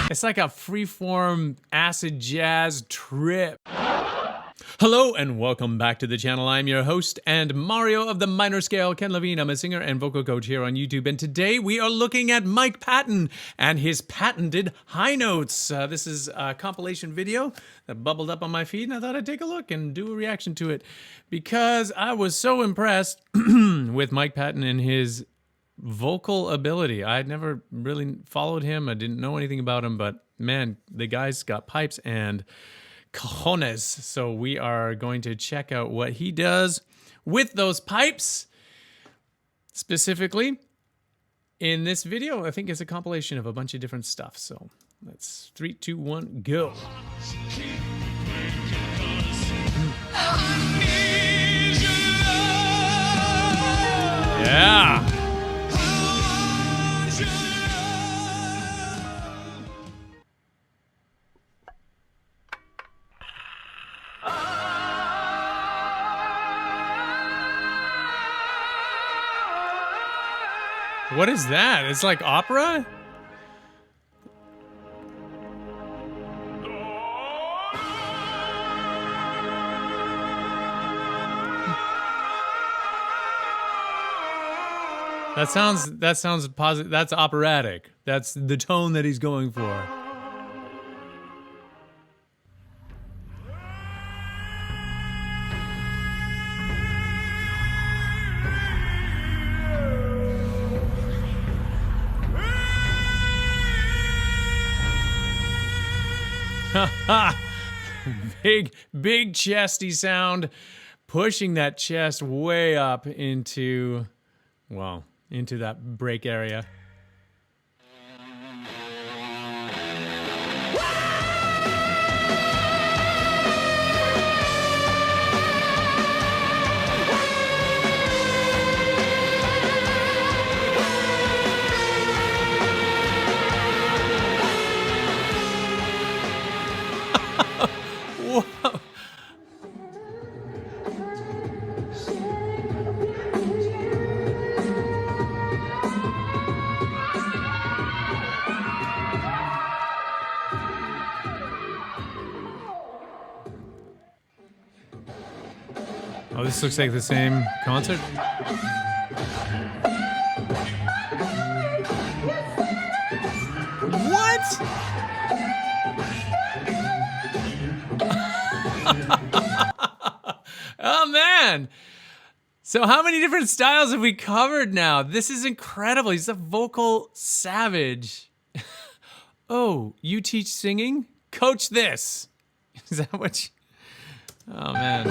It's like a freeform acid jazz trip. Hello and welcome back to the channel. I'm your host and Mario of the Minor Scale, Ken Levine. I'm a singer and vocal coach here on YouTube, and today we are looking at Mike Patton and his patented high notes. This is a compilation video that bubbled up on my feed, and I thought I'd take a look and do a reaction to it because I was so impressed with Mike Patton and his vocal ability. I had never really followed him. I didn't know anything about him, but man, the guy's got pipes and cojones. So we are going to check out what he does with those pipes. Specifically, in this video, I think it's a compilation of a bunch of different stuff. So let's 3, 2, 1, go. Yeah. What is that? It's like opera? That sounds positive. That's operatic. That's the tone that he's going for. big chesty sound, pushing that chest way up into, well, into that break area. Whoa. Oh, this looks like the same concert. What? Oh man. So how many different styles have we covered now? This is incredible. He's a vocal savage. Oh, you teach singing? Coach this. Is that what you... Oh man.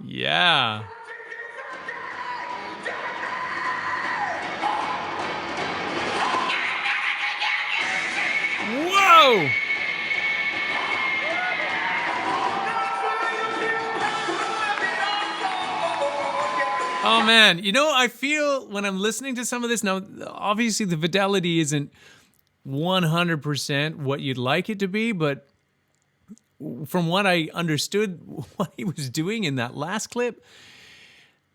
Yeah. Whoa! Oh man, you know, I feel when I'm listening to some of this, now obviously the fidelity isn't 100% what you'd like it to be, but from what I understood what he was doing in that last clip,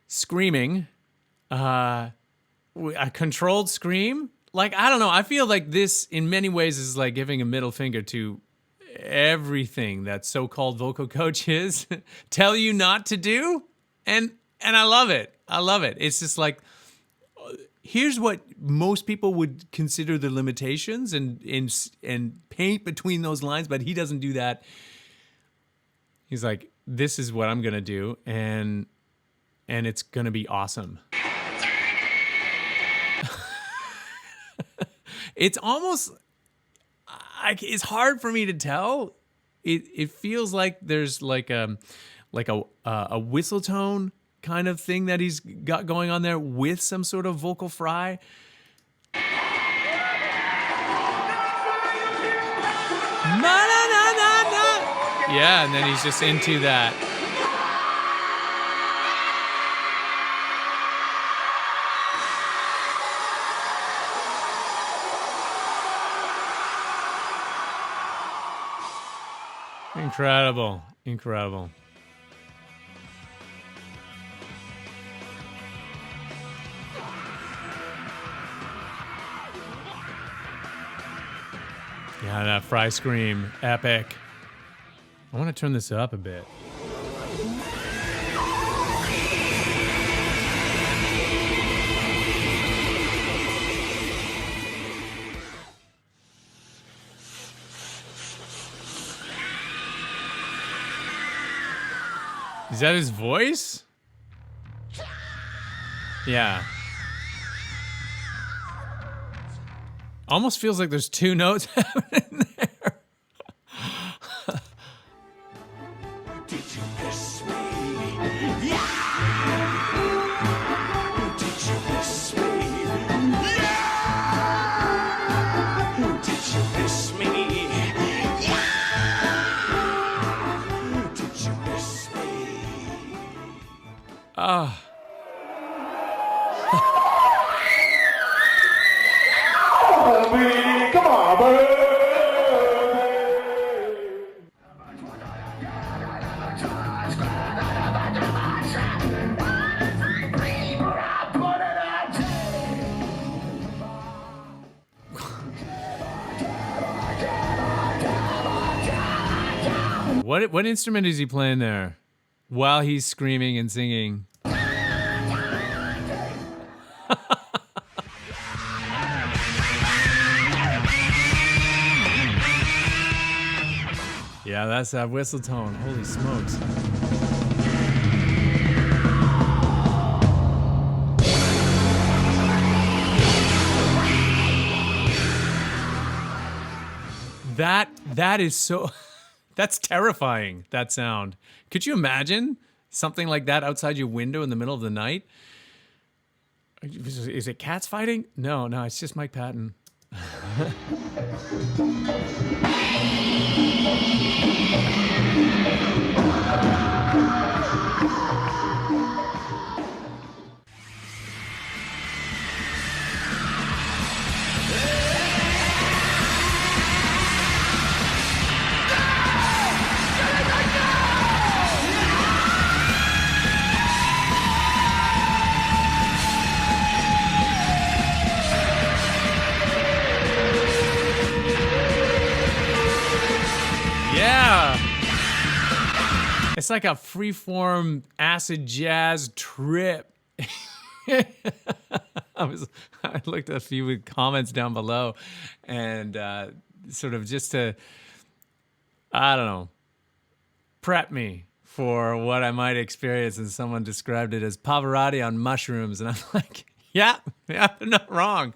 screaming, a controlled scream, like, I don't know, I feel like this in many ways is like giving a middle finger to everything that so-called vocal coaches tell you not to do, and I love it. I love it. It's just like, here's what most people would consider the limitations and paint between those lines, but he doesn't do that. He's like, this is what I'm gonna do, and it's gonna be awesome. It's almost, it's hard for me to tell. It feels like there's like a whistle tone kind of thing that he's got going on there with some sort of vocal fry. Yeah, and then he's just into that. Incredible, incredible. Yeah, that fry scream, epic. I want to turn this up a bit. Is that his voice? Yeah. Almost feels like there's two notes happening there. Did you miss me? Yeah! Did you miss me? Yeah! Did you miss me? Yeah! Did you miss me? Ah. Come on, baby. What instrument is he playing there while he's screaming and singing? Yeah, that's that whistle tone. Holy smokes. That is so that's terrifying, that sound. Could you imagine something like that outside your window in the middle of the night? Is it cats fighting? No, it's just Mike Patton. Yeah. It's like a freeform acid jazz trip. I looked at a few comments down below and sort of just to, I don't know, prep me for what I might experience. And someone described it as Pavarotti on mushrooms. And I'm like, yeah, they're not wrong.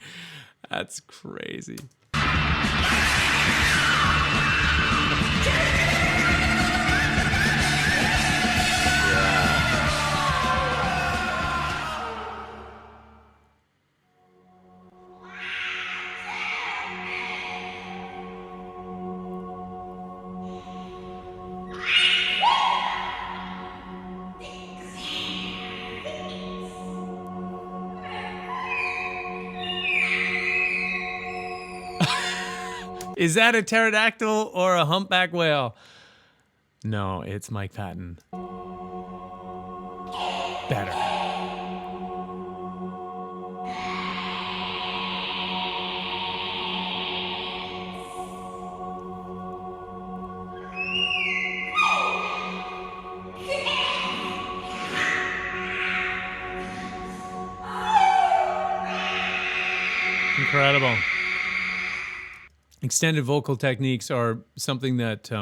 That's crazy. Is that a pterodactyl or a humpback whale? No, it's Mike Patton. Better. Incredible. Extended vocal techniques are something that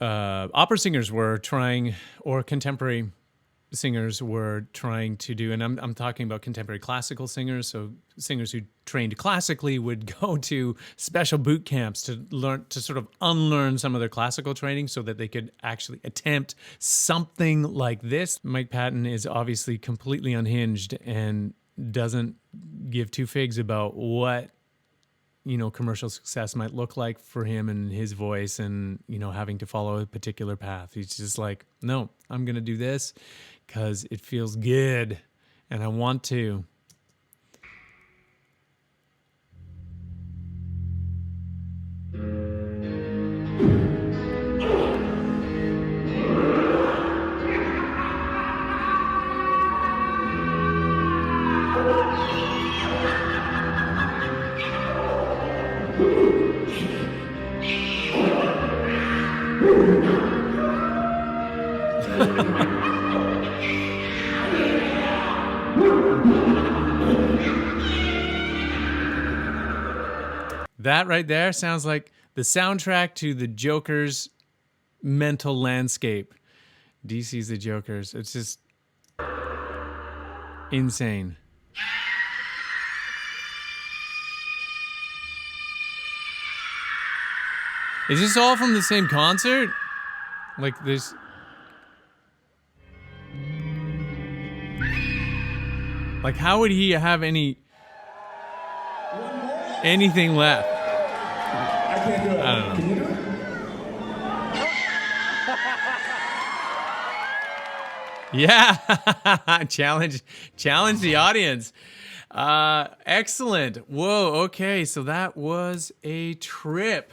opera singers were trying, or contemporary singers were trying to do. And I'm talking about contemporary classical singers. So singers who trained classically would go to special boot camps to learn, to sort of unlearn some of their classical training so that they could actually attempt something like this. Mike Patton is obviously completely unhinged and doesn't give two figs about what, you know, commercial success might look like for him and his voice and, you know, having to follow a particular path. He's just like, no, I'm going to do this because it feels good and I want to. That right there sounds like the soundtrack to the Joker's mental landscape. DC's the Joker's. It's just insane. Is this all from the same concert? Like there's... Like how would he have anything left? I can't do it. I don't know. Can you do it? Yeah, challenge the audience. Excellent. Whoa. Okay, so that was a trip.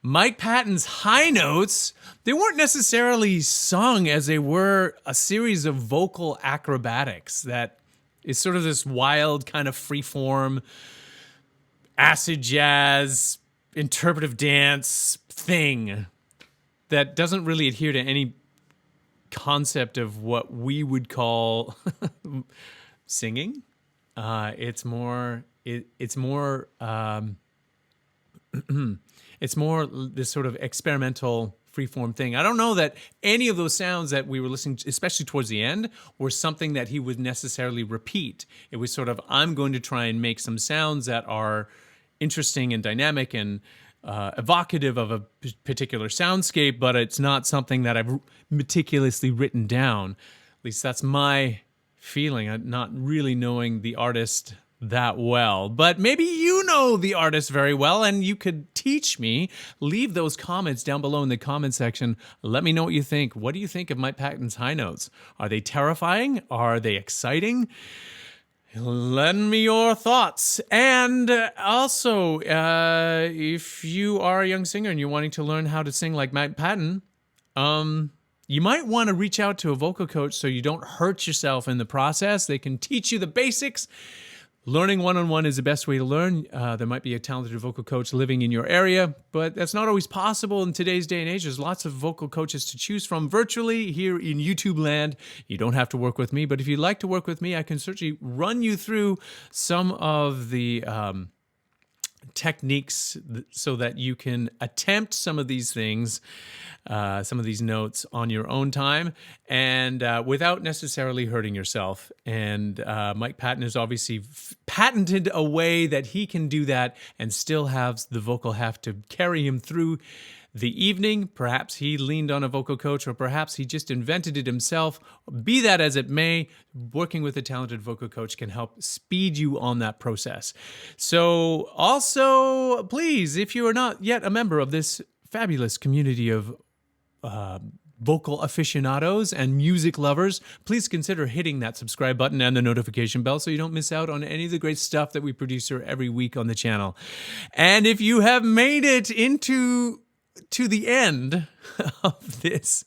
Mike Patton's high notes, they weren't necessarily sung as they were a series of vocal acrobatics that is sort of this wild kind of freeform acid jazz interpretive dance thing that doesn't really adhere to any concept of what we would call singing. It's more this sort of experimental freeform thing. I don't know that any of those sounds that we were listening to, especially towards the end, were something that he would necessarily repeat. It was sort of, I'm going to try and make some sounds that are interesting and dynamic and evocative of a particular soundscape, but it's not something that I've meticulously written down. At least that's my feeling. I'm not really knowing the artist that well, but maybe you know the artist very well and you could teach me. Leave those comments down below in the comment section. Let me know what you think. What do you think of Mike Patton's high notes? Are they terrifying? Are they exciting? Lend me your thoughts. And also, if you are a young singer and you're wanting to learn how to sing like Mike Patton, you might want to reach out to a vocal coach so you don't hurt yourself in the process. They can teach you the basics. Learning one-on-one is the best way to learn. There might be a talented vocal coach living in your area, but that's not always possible in today's day and age. There's lots of vocal coaches to choose from virtually here in YouTube land. You don't have to work with me, but if you'd like to work with me, I can certainly run you through some of the techniques so that you can attempt some of these things, some of these notes on your own time and without necessarily hurting yourself. And Mike Patton has obviously patented a way that he can do that and still have the vocal have to carry him through the evening. Perhaps he leaned on a vocal coach, or perhaps he just invented it himself. Be that as it may, working with a talented vocal coach can help speed you on that process. So also, please, if you are not yet a member of this fabulous community of vocal aficionados and music lovers, please consider hitting that subscribe button and the notification bell so you don't miss out on any of the great stuff that we produce here every week on the channel. And if you have made it to the end of this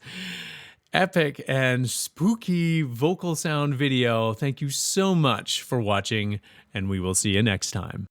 epic and spooky vocal sound video, thank you so much for watching, and we will see you next time.